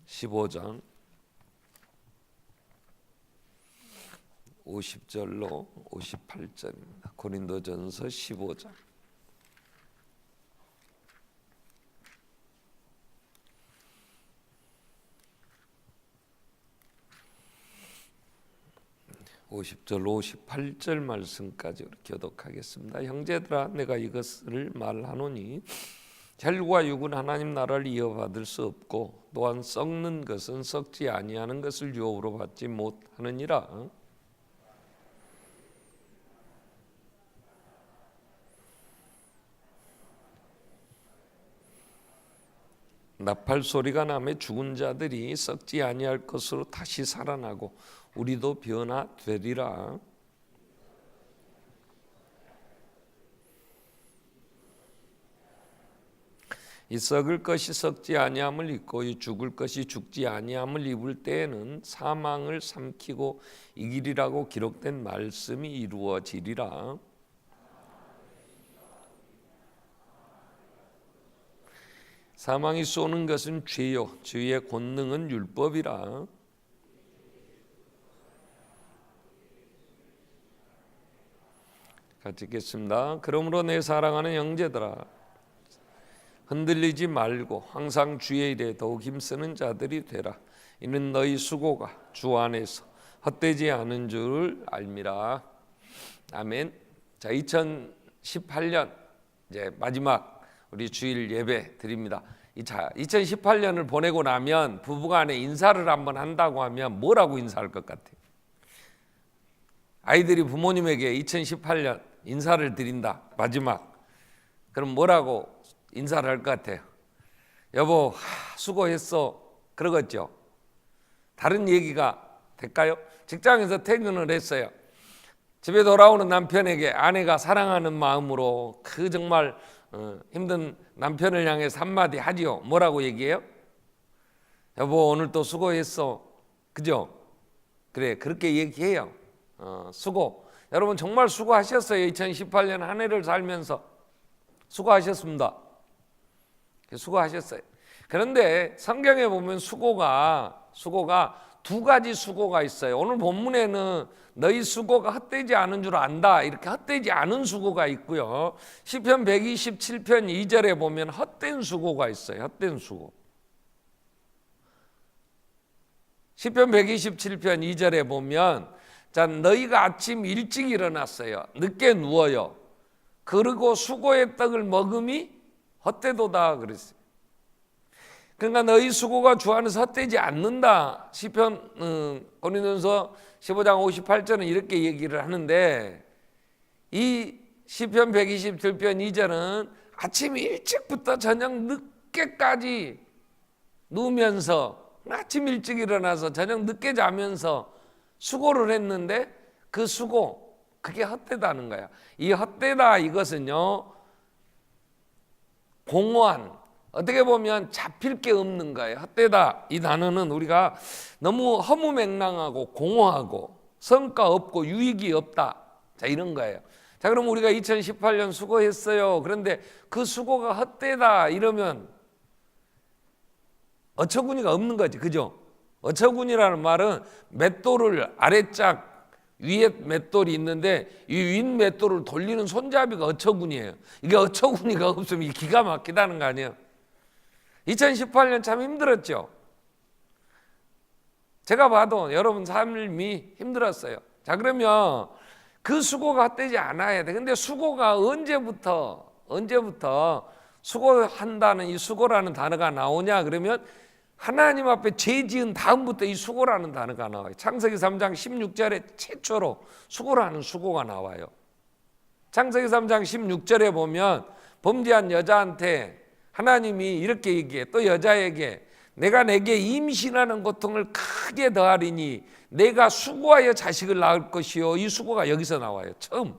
15장 50절로 58절입니다. 고린도전서 15장. (50절) 58절 말씀까지 교독하겠습니다. 형제들아, 내가 이것을 말하노니 혈과 육은 하나님 나라를 이어받을 수 없고, 또한 썩는 것은 썩지 아니하는 것을 유업으로 받지 못하느니라. 나팔 소리가 나매 죽은 자들이 썩지 아니할 것으로 다시 살아나고 우리도 변화되리라. 이 썩을 것이 썩지 아니함을 입고 이 죽을 것이 죽지 아니함을 입을 때에는 사망을 삼키고 이기리라고 기록된 말씀이 이루어지리라. 사망이 쏘는 것은 죄요, 죄의 권능은 율법이라. 같이 읽겠습니다. 그러므로 내 사랑하는 형제들아, 흔들리지 말고 항상 주의 일에 더욱 힘쓰는 자들이 되라. 이는 너희 수고가 주 안에서 헛되지 않은 줄 알미라. 아멘. 자, 2018년 이제 마지막 우리 주일 예배 드립니다. 자, 2018년을 보내고 나면 부부간에 인사를 한번 한다고 하면 뭐라고 인사할 것 같아요? 아이들이 부모님에게 2018년 인사를 드린다, 마지막. 그럼 뭐라고 인사를 할 것 같아요? 여보, 수고했어, 그러겠죠. 다른 얘기가 될까요? 직장에서 퇴근을 했어요. 집에 돌아오는 남편에게 아내가 사랑하는 마음으로 그 정말 힘든 남편을 향해서 한마디 하지요. 뭐라고 얘기해요? 여보, 오늘 또 수고했어, 그죠? 그래, 그렇게 얘기해요. 수고. 여러분 정말 수고하셨어요. 2018년 한 해를 살면서 수고하셨습니다. 수고하셨어요. 그런데 성경에 보면 수고가 두 가지 수고가 있어요. 오늘 본문에는 너희 수고가 헛되지 않은 줄 안다, 이렇게 헛되지 않은 수고가 있고요. 시편 127편 2절에 보면 헛된 수고가 있어요. 헛된 수고. 시편 127편 2절에 보면, 자, 너희가 아침 일찍 일어났어요. 늦게 누워요. 그리고 수고의 떡을 먹음이 헛되도다 그랬어요. 그러니까 너희 수고가 주 안에서 헛되지 않는다. 시편 고린도전서 15장 58절은 이렇게 얘기를 하는데, 이 시편 127편 2절은 아침 일찍부터 저녁 늦게까지 누우면서, 아침 일찍 일어나서 저녁 늦게 자면서 수고를 했는데 그 수고, 그게 헛되다는 거야. 이 헛되다, 이것은요, 공허한, 어떻게 보면 잡힐 게 없는 거예요. 헛되다, 이 단어는 우리가 너무 허무맹랑하고 공허하고 성과 없고 유익이 없다, 자, 이런 거예요. 자, 그럼 우리가 2018년 수고했어요. 그런데 그 수고가 헛되다 이러면 어처구니가 없는 거지, 그죠? 어처구니라는 말은 맷돌을 아래짝 위에 맷돌이 있는데 이 윗 맷돌을 돌리는 손잡이가 어처구니예요. 이게 어처구니가 없으면 이게 기가 막히다는 거 아니에요? 2018년 참 힘들었죠. 제가 봐도 여러분 삶이 힘들었어요. 자, 그러면 그 수고가 헛되지 않아야 돼. 근데 수고가 언제부터 수고한다는 이 수고라는 단어가 나오냐 그러면, 하나님 앞에 죄 지은 다음부터 이 수고라는 단어가 나와요. 창세기 3장 16절에 최초로 수고라는 수고가 나와요. 창세기 3장 16절에 보면 범죄한 여자한테 하나님이 이렇게 얘기해. 또 여자에게 내가 내게 임신하는 고통을 크게 더하리니 내가 수고하여 자식을 낳을 것이요. 이 수고가 여기서 나와요. 처음.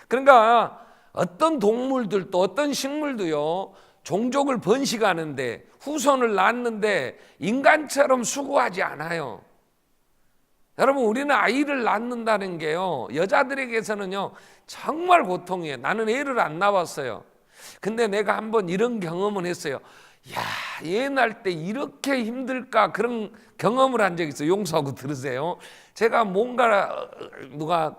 그러니까 어떤 동물들도 어떤 식물도요, 종족을 번식하는데 후손을 낳는데 인간처럼 수고하지 않아요. 여러분, 우리는 아이를 낳는다는 게요, 여자들에게서는요 정말 고통이에요. 나는 애를 안 낳았어요. 근데 내가 한번 이런 경험은 했어요. 야, 애 낳을 때 이렇게 힘들까 그런 경험을 한 적이 있어요. 용서하고 들으세요. 제가 뭔가 누가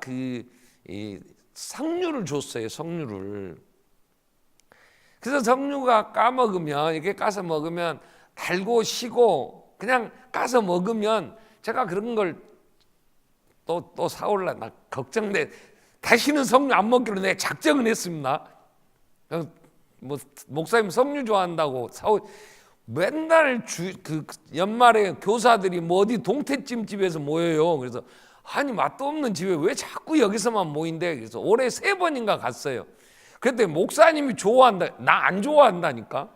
이 석류를 줬어요. 석류를. 그래서 석류가 까먹으면 이렇게 까서 먹으면 달고 시고 그냥 까서 먹으면 제가 그런 걸 또 사올라 나 걱정돼. 다시는 석류 안 먹기로 내 작정을 했습니다. 뭐 목사님 석류 좋아한다고 맨날 연말에 교사들이 뭐 어디 동태찜 집에서 모여요. 그래서 아니 맛도 없는 집에 왜 자꾸 여기서만 모인대. 그래서 올해 3번인가 갔어요. 그랬더니 목사님이 좋아한다. 나 안 좋아한다니까.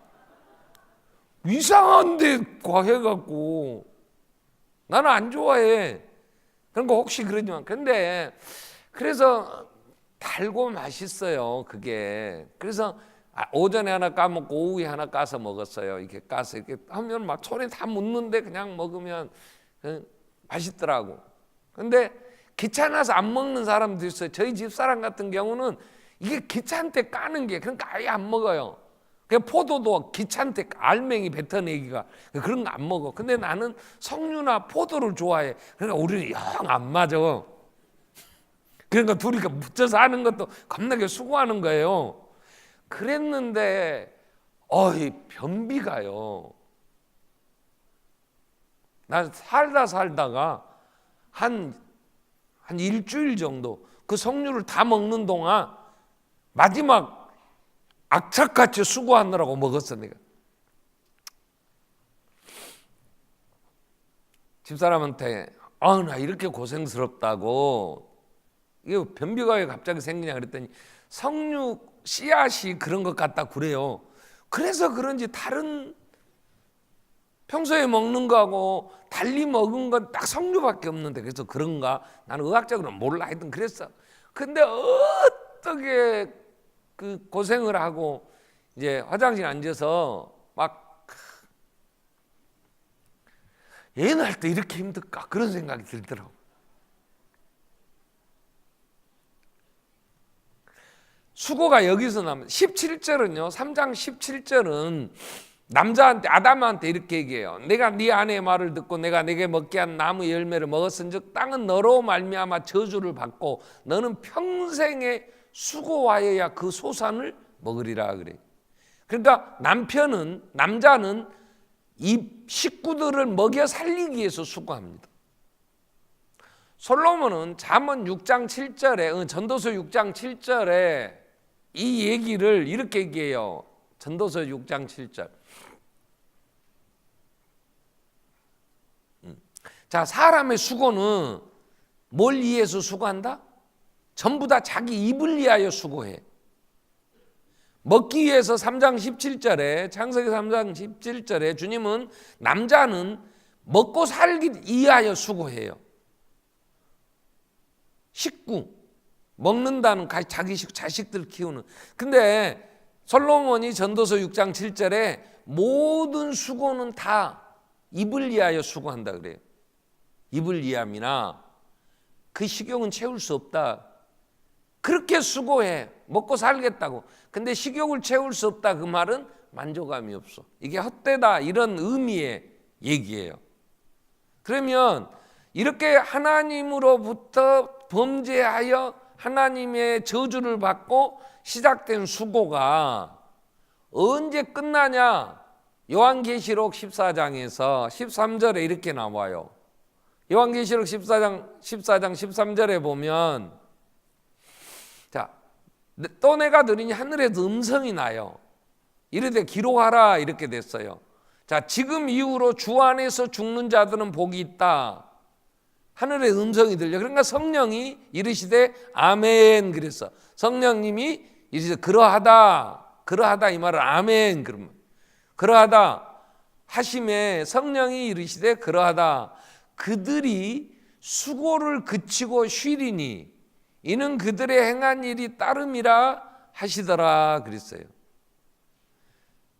이상한데 과해갖고 나는 안 좋아해. 그런 거 혹시 그러지만 근데 그래서 달고 맛있어요. 그게. 그래서 오전에 하나 까먹고 오후에 하나 까서 먹었어요. 이렇게 까서 이렇게 하면 막 손에 다 묻는데 그냥 먹으면 맛있더라고. 근데 귀찮아서 안 먹는 사람도 있어요. 저희 집사람 같은 경우는 이게 귀찮대 까는 게 그러니까 아예 안 먹어요. 그냥 포도도 귀찮대 알맹이 뱉어내기가 그런 거 안 먹어. 근데 나는 석류나 포도를 좋아해. 그러니까 우리는 영 안 맞아. 그러니까 둘이 묻혀서 하는 것도 겁나게 수고하는 거예요. 그랬는데 이 변비가요. 나 살다가 한 일주일 정도 그 석류를 다 먹는 동안 마지막 악착같이 수고하느라고 먹었어. 내가 집사람한테 나 이렇게 고생스럽다고 이게 변비가 왜 갑자기 생기냐 그랬더니 석류 씨앗이 그런 것 같다 그래요. 그래서 그런지 다른 평소에 먹는 거하고 달리 먹은 건 딱 석류밖에 없는데 그래서 그런가 나는 의학적으로는 몰라. 하여튼 그랬어. 근데 어떻게 그 고생을 하고 이제 화장실 앉아서 막 애 낳을 때 이렇게 힘들까 그런 생각이 들더라고. 수고가 여기서 나면 17절은요. 3장 17절은 남자한테 아담한테 이렇게 얘기해요. 내가 네 아내의 말을 듣고 내가 내게 먹게 한 나무 열매를 먹었은즉 땅은 너로 말미암아 저주를 받고 너는 평생에 수고하여야 그 소산을 먹으리라 그래. 그러니까 남자는 이 식구들을 먹여 살리기 위해서 수고합니다. 솔로몬은 잠언 6장 7절에 전도서 6장 7절에 이 얘기를 이렇게 얘기해요. 전도서 6장 7절. 자, 사람의 수고는 뭘 위해서 수고한다? 전부 다 자기 입을 위하여 수고해. 먹기 위해서 3장 17절에 창세기 3장 17절에 주님은 남자는 먹고 살기 위하여 수고해요. 식구 먹는다는 자기 자식들 키우는. 근데 솔로몬이 전도서 6장 7절에 모든 수고는 다 입을 위하여 수고한다 그래요. 입을 위함이나 그 식욕은 채울 수 없다. 그렇게 수고해. 먹고 살겠다고. 근데 식욕을 채울 수 없다. 그 말은 만족감이 없어. 이게 헛되다. 이런 의미의 얘기예요. 그러면 이렇게 하나님으로부터 범죄하여 하나님의 저주를 받고 시작된 수고가 언제 끝나냐? 요한계시록 14장에서 13절에 이렇게 나와요. 요한계시록 14장 13절에 보면 자, 또 내가 들으니 하늘에서 음성이 나요. 이르되 기록하라 이렇게 됐어요. 자, 지금 이후로 주 안에서 죽는 자들은 복이 있다. 하늘의 음성이 들려. 그러니까 성령이 이르시되 아멘 그랬어. 성령님이 이르시되 그러하다 이 말은 아멘 그러면 그러하다 하심에 성령이 이르시되 그러하다. 그들이 수고를 그치고 쉬리니 이는 그들의 행한 일이 따름이라 하시더라 그랬어요.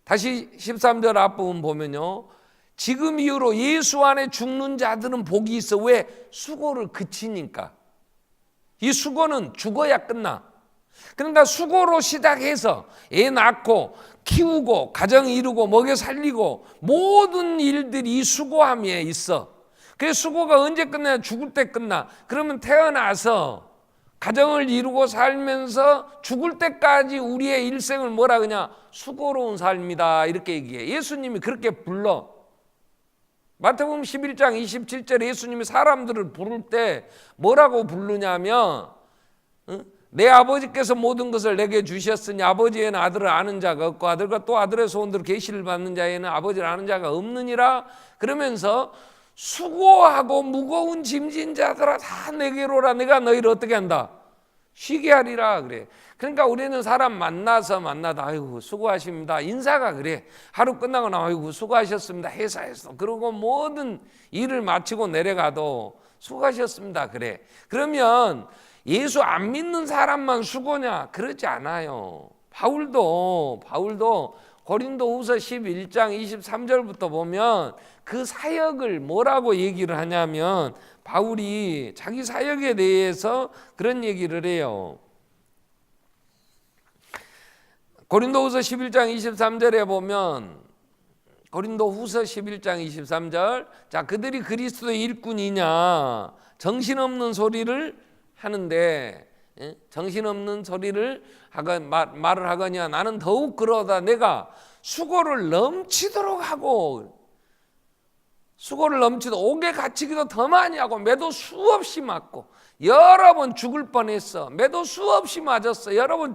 다시 13절 앞부분 보면요. 지금 이후로 예수 안에 죽는 자들은 복이 있어. 왜? 수고를 그치니까. 이 수고는 죽어야 끝나. 그러니까 수고로 시작해서 애 낳고 키우고 가정 이루고 먹여 살리고 모든 일들이 수고함에 있어. 그 수고가 언제 끝나냐? 죽을 때 끝나. 그러면 태어나서 가정을 이루고 살면서 죽을 때까지 우리의 일생을 뭐라 그러냐? 수고로운 삶이다 이렇게 얘기해. 예수님이 그렇게 불러. 마태복음 11장 27절에 예수님이 사람들을 부를 때 뭐라고 부르냐면 내 아버지께서 모든 것을 내게 주셨으니 아버지에는 아들을 아는 자가 없고 아들과 또 아들의 소원대로 계시를 받는 자에는 아버지를 아는 자가 없느니라. 그러면서 수고하고 무거운 짐진 자들아 다 내게로 오라. 내가 너희를 어떻게 한다? 쉬게 하리라 그래. 그러니까 우리는 사람 만나다 아이고 수고하십니다 인사가 그래. 하루 끝나고 아이고 수고하셨습니다 회사에서. 그리고 모든 일을 마치고 내려가도 수고하셨습니다 그래. 그러면 예수 안 믿는 사람만 수고냐? 그러지 않아요. 바울도 고린도후서 11장 23절부터 보면 그 사역을 뭐라고 얘기를 하냐면 바울이 자기 사역에 대해서 그런 얘기를 해요. 고린도후서 11장 23절에 보면 고린도후서 11장 23절 자 그들이 그리스도의 일꾼이냐 정신없는 소리를 하는데 정신없는 소리를 말을 하거냐 나는 더욱 그러다 내가 수고를 넘치도록 옥에 갇히기도 더 많이 하고 매도 수없이 맞고 여러 번 죽을 뻔했어. 매도 수없이 맞았어. 여러 번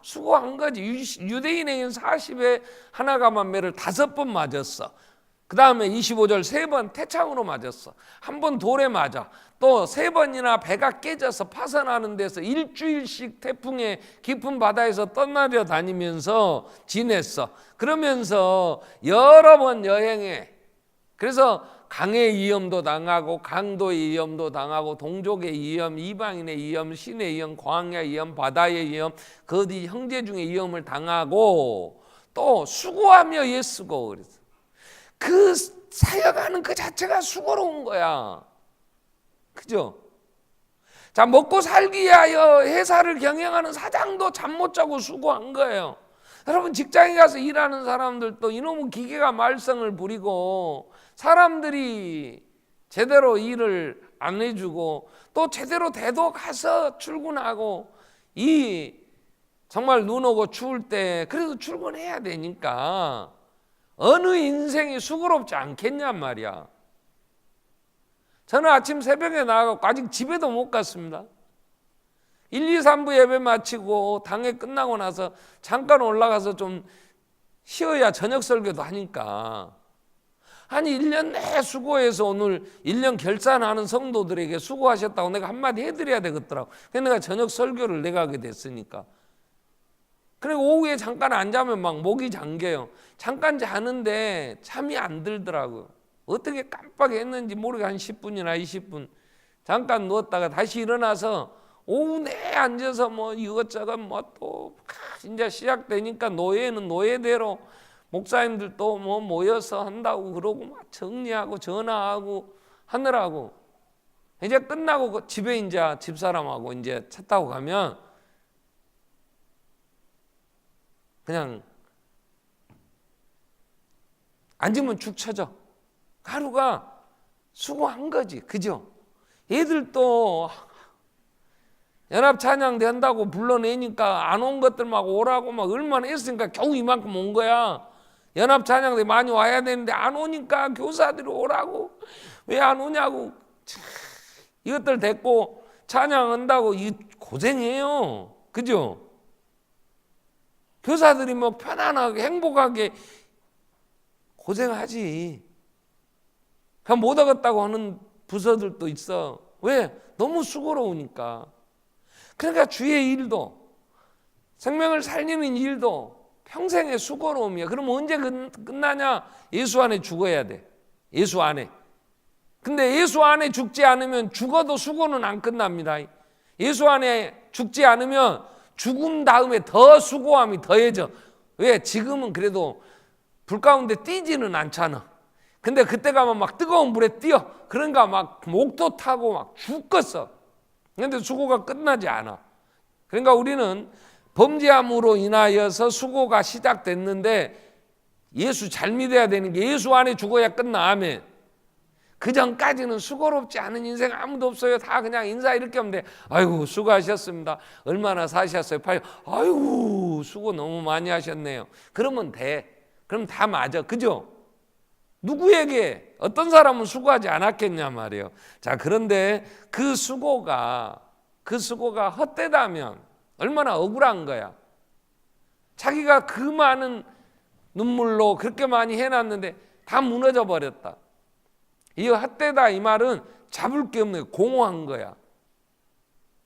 수고한 거지. 유대인에게는 40에 하나 감한 매를 5번 맞았어. 그 다음에 25절 3번 태창으로 맞았어. 한 번 돌에 맞아. 또 3번이나 배가 깨져서 파선하는 데서 일주일씩 태풍의 깊은 바다에서 떠나려 다니면서 지냈어. 그러면서 여러 번 여행해. 그래서 강의 위험도 당하고 강도의 위험도 당하고 동족의 위험, 이방인의 위험, 신의 위험, 광야의 위험, 바다의 위험, 거디 형제 중에 위험을 당하고 또 수고하며 애쓰고 그래서 그 사역하는 그 자체가 수고로운 거야. 그죠? 자, 먹고 살기 위하여 회사를 경영하는 사장도 잠 못 자고 수고한 거예요. 여러분 직장에 가서 일하는 사람들도 이놈의 기계가 말썽을 부리고 사람들이 제대로 일을 안 해주고 또 제대로 대도 가서 출근하고 이 정말 눈 오고 추울 때 그래도 출근해야 되니까 어느 인생이 수고롭지 않겠냔 말이야. 저는 아침 새벽에 나가고 아직 집에도 못 갔습니다. 1, 2, 3부 예배 마치고 당회 끝나고 나서 잠깐 올라가서 좀 쉬어야 저녁 설교도 하니까 아니 1년 내 수고해서 오늘 1년 결산하는 성도들에게 수고하셨다고 내가 한마디 해드려야 되겠더라고. 그래서 내가 저녁 설교를 내가 하게 됐으니까. 그리고 오후에 잠깐 안 자면 막 목이 잠겨요. 잠깐 자는데 잠이 안 들더라고요. 어떻게 깜빡했는지 모르게 한 10분이나 20분 잠깐 누웠다가 다시 일어나서 오후 내 앉아서 뭐 이것저것 뭐 또 이제 시작되니까 노예는 노예대로 목사님들 또 뭐 모여서 한다고 그러고 막 정리하고 전화하고 하느라고 이제 끝나고 집에 이제 집사람하고 이제 차 타고 가면 그냥 앉으면 축 처져. 하루가 수고한 거지. 그죠? 애들도 연합 찬양대 한다고 불러내니까 안 온 것들 막 오라고 막 얼마나 했으니까 겨우 이만큼 온 거야. 연합 찬양대 많이 와야 되는데 안 오니까 교사들이 오라고 왜 안 오냐고 이것들 데리고 찬양한다고 고생해요. 그죠? 교사들이 뭐 편안하게 행복하게 고생하지. 그냥 못 하겠다고 하는 부서들도 있어. 왜? 너무 수고로우니까. 그러니까 주의 일도 생명을 살리는 일도 평생의 수고로움이야. 그럼 언제 끝나냐? 예수 안에 죽어야 돼. 예수 안에. 근데 예수 안에 죽지 않으면 죽어도 수고는 안 끝납니다. 예수 안에 죽지 않으면 죽은 다음에 더 수고함이 더해져. 왜? 지금은 그래도 불 가운데 뛰지는 않잖아. 근데 그때 가면 막 뜨거운 물에 뛰어. 그러니까 막 목도 타고 막 죽겠어. 근데 수고가 끝나지 않아. 그러니까 우리는 범죄함으로 인하여서 수고가 시작됐는데 예수 잘 믿어야 되는 게 예수 안에 죽어야 끝나. 아멘. 그 전까지는 수고롭지 않은 인생 아무도 없어요. 다 그냥 인사 이렇게 하면 돼. 아이고 수고하셨습니다. 얼마나 사셨어요? 아이고 수고 너무 많이 하셨네요. 그러면 돼. 그럼 다 맞아. 그죠? 누구에게 어떤 사람은 수고하지 않았겠냐 말이에요. 자, 그런데 그 수고가 헛되다면 얼마나 억울한 거야. 자기가 그 많은 눈물로 그렇게 많이 해놨는데 다 무너져 버렸다. 이 헛되다 이 말은 잡을 게 없는 공허한 거야.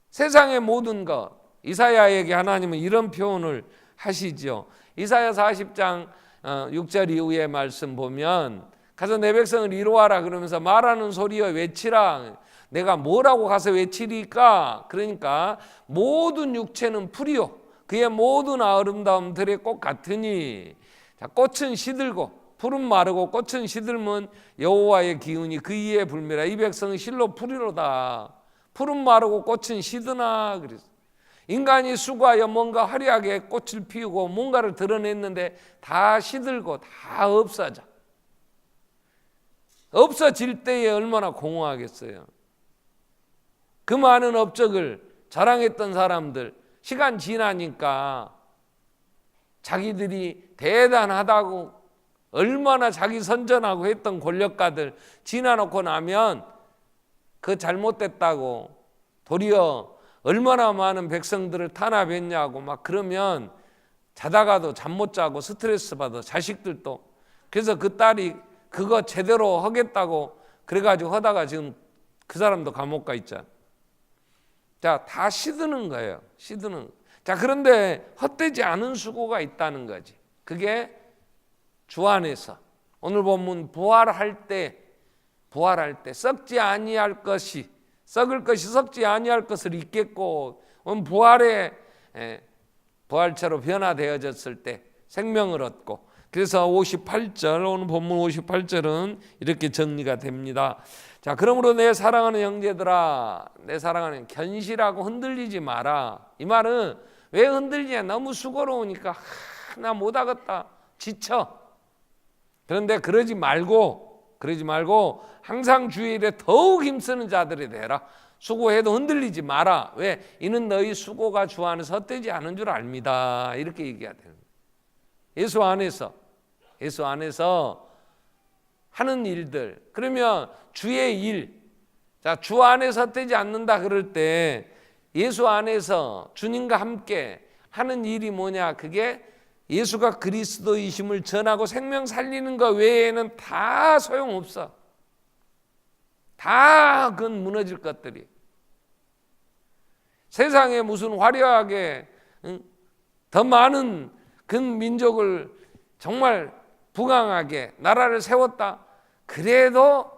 세상의 모든 것, 이사야에게 하나님은 이런 표현을 하시죠. 이사야 40장 6절 이후의 말씀 보면 가서 내 백성을 이루어라 그러면서 말하는 소리여 외치라. 내가 뭐라고 가서 외치리까? 그러니까 모든 육체는 풀이요 그의 모든 아름다움 들의 꽃 같으니. 자, 꽃은 시들고 풀은 마르고 꽃은 시들면 여호와의 기운이 그 이에 불매라. 이 백성은 실로 풀이로다. 풀은 마르고 꽃은 시드나 그랬어. 인간이 수고하여 뭔가 화려하게 꽃을 피우고 뭔가를 드러냈는데 다 시들고 다 없어져. 없어질 때에 얼마나 공허하겠어요. 그 많은 업적을 자랑했던 사람들 시간 지나니까 자기들이 대단하다고 얼마나 자기 선전하고 했던 권력가들 지나놓고 나면 그 잘못됐다고 도리어 얼마나 많은 백성들을 탄압했냐고 막 그러면 자다가도 잠 못 자고 스트레스 받아. 자식들도. 그래서 그 딸이 그거 제대로 하겠다고 그래가지고 하다가 지금 그 사람도 감옥 가 있잖아. 자, 다 시드는 거예요. 시드는. 자, 그런데 헛되지 않은 수고가 있다는 거지. 그게 주 안에서 오늘 본문 부활할 때 썩지 아니할 것이 썩을 것이 썩지 아니할 것을 잊겠고 부활의 부활체로 변화되어졌을 때 생명을 얻고. 그래서 58절 오늘 본문 58절은 이렇게 정리가 됩니다. 자, 그러므로 내 사랑하는 형제들아, 내 사랑하는 견실하고 흔들리지 마라. 이 말은 왜 흔들리냐? 너무 수고로우니까 나 못하겠다 지쳐. 그런데 그러지 말고 항상 주의 일에 더욱 힘쓰는 자들이 되라. 수고해도 흔들리지 마라. 왜? 이는 너희 수고가 주 안에서 헛되지 않은 줄 압니다. 이렇게 얘기해야 되는 거예요. 예수 안에서 하는 일들. 그러면 주의 일, 자, 주 안에서 헛되지 않는다 그럴 때 예수 안에서 주님과 함께 하는 일이 뭐냐? 그게 예수가 그리스도이심을 전하고 생명 살리는 것 외에는 다 소용없어. 다 그건 무너질 것들이. 세상에 무슨 화려하게 더 많은 그 민족을 정말 부강하게 나라를 세웠다. 그래도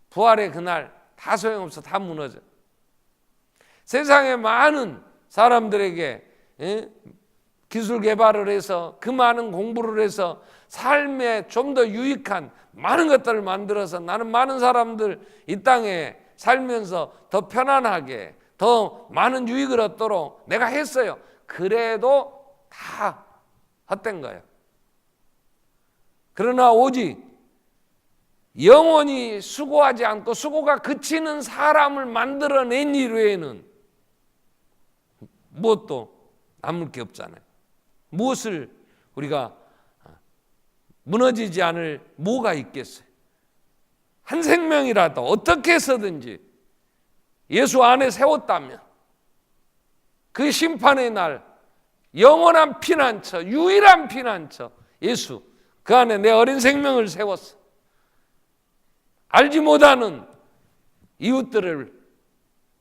부활의 그날 다 소용없어. 다 무너져. 세상에 많은 사람들에게 기술 개발을 해서 그 많은 공부를 해서 삶에 좀 더 유익한 많은 것들을 만들어서 나는 많은 사람들 이 땅에 살면서 더 편안하게 더 많은 유익을 얻도록 내가 했어요. 그래도 다 헛된 거예요. 그러나 오직 영원히 수고하지 않고 수고가 그치는 사람을 만들어낸 일 외에는 무엇도 남을 게 없잖아요. 무엇을 우리가 무너지지 않을 뭐가 있겠어요? 한 생명이라도 어떻게 해서든지 예수 안에 세웠다면 그 심판의 날 영원한 피난처, 유일한 피난처 예수, 그 안에 내 어린 생명을 세웠어. 알지 못하는 이웃들을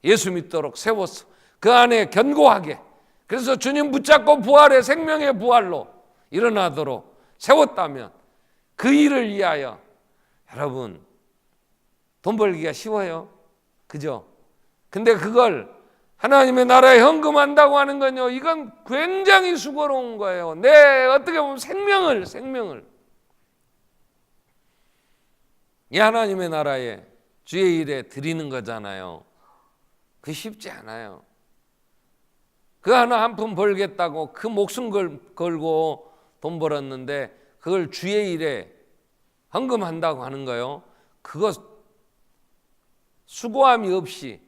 예수 믿도록 세웠어. 그 안에 견고하게. 그래서 주님 붙잡고 부활의 생명의 부활로 일어나도록 세웠다면 그 일을 위하여 여러분 돈 벌기가 쉬워요. 그죠? 근데 그걸 하나님의 나라에 헌금한다고 하는 건요, 이건 굉장히 수고로운 거예요. 내 어떻게 보면 생명을 이 하나님의 나라에 주의 일에 드리는 거잖아요. 그 쉽지 않아요. 그 하나 한 푼 벌겠다고 그 목숨 걸고 돈 벌었는데 그걸 주의 일에 헌금한다고 하는 거요. 그거 수고함이 없이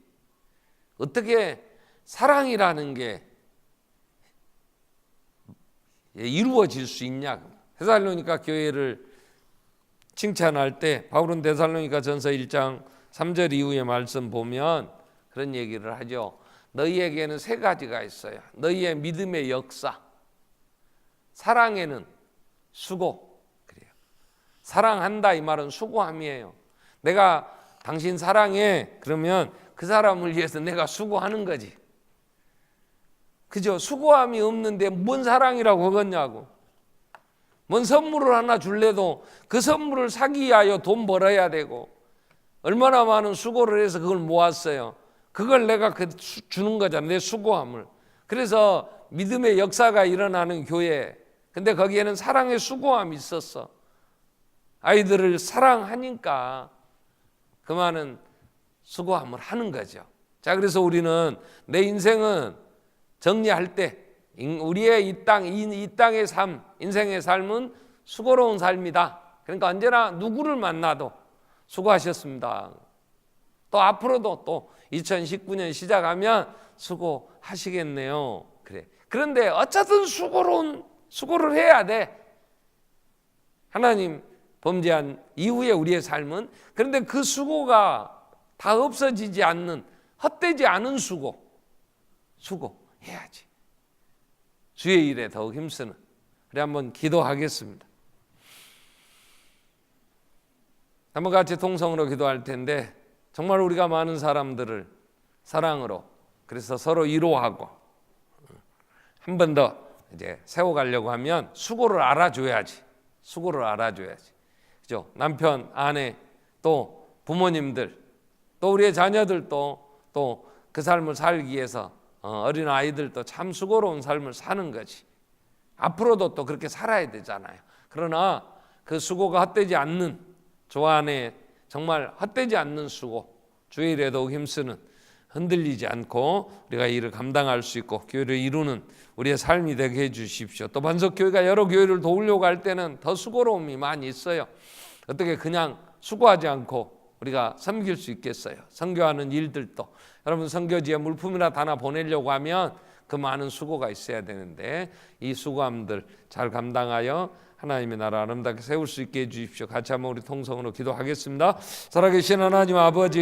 어떻게 사랑이라는 게 이루어질 수 있냐. 데살로니가 교회를 칭찬할 때 바울은 데살로니가 전서 1장 3절 이후의 말씀 보면 그런 얘기를 하죠. 너희에게는 세 가지가 있어요. 너희의 믿음의 역사, 사랑에는 수고. 그래요. 사랑한다 이 말은 수고함이에요. 내가 당신 사랑해 그러면 그 사람을 위해서 내가 수고하는 거지. 그죠? 수고함이 없는데 뭔 사랑이라고 하겠냐고. 뭔 선물을 하나 줄래도 그 선물을 사기 위하여 돈 벌어야 되고 얼마나 많은 수고를 해서 그걸 모았어요. 그걸 내가 주는 거잖아. 내 수고함을. 그래서 믿음의 역사가 일어나는 교회. 근데 거기에는 사랑의 수고함이 있었어. 아이들을 사랑하니까 그 많은 수고함을 하는 거죠. 자, 그래서 우리는 내 인생은 정리할 때 우리의 이 땅의 삶, 인생의 삶은 수고로운 삶이다. 그러니까 언제나 누구를 만나도 수고하셨습니다. 또 앞으로도 또 2019년 시작하면 수고하시겠네요. 그래. 그런데 어쨌든 수고를 해야 돼. 하나님 범죄한 이후에 우리의 삶은. 그런데 그 수고가 다 없어지지 않는 헛되지 않은 수고해야지. 주의 일에 더욱 힘쓰는. 우리 한번 기도하겠습니다. 한번 같이 통성으로 기도할 텐데 정말 우리가 많은 사람들을 사랑으로 그래서 서로 위로하고 한 번 더 이제 세워가려고 하면 수고를 알아줘야지. 그죠? 남편, 아내, 또 부모님들, 또 우리의 자녀들도 또 그 삶을 살기 위해서 어린 아이들도 참 수고로운 삶을 사는 거지. 앞으로도 또 그렇게 살아야 되잖아요. 그러나 그 수고가 헛되지 않는 주 안에 정말 헛되지 않는 수고, 주의 일에 더욱 힘쓰는 흔들리지 않고 우리가 이 일을 감당할 수 있고 교회를 이루는 우리의 삶이 되게 해주십시오. 또 반석교회가 여러 교회를 도우려고 할 때는 더 수고로움이 많이 있어요. 어떻게 그냥 수고하지 않고 우리가 섬길 수 있겠어요? 선교하는 일들도 여러분 선교지에 물품이라도 하나 보내려고 하면 그 많은 수고가 있어야 되는데 이 수고함들 잘 감당하여 하나님의 나라 아름답게 세울 수 있게 해주십시오. 같이 한번 우리 통성으로 기도하겠습니다. 살아계신 하나님 아버지,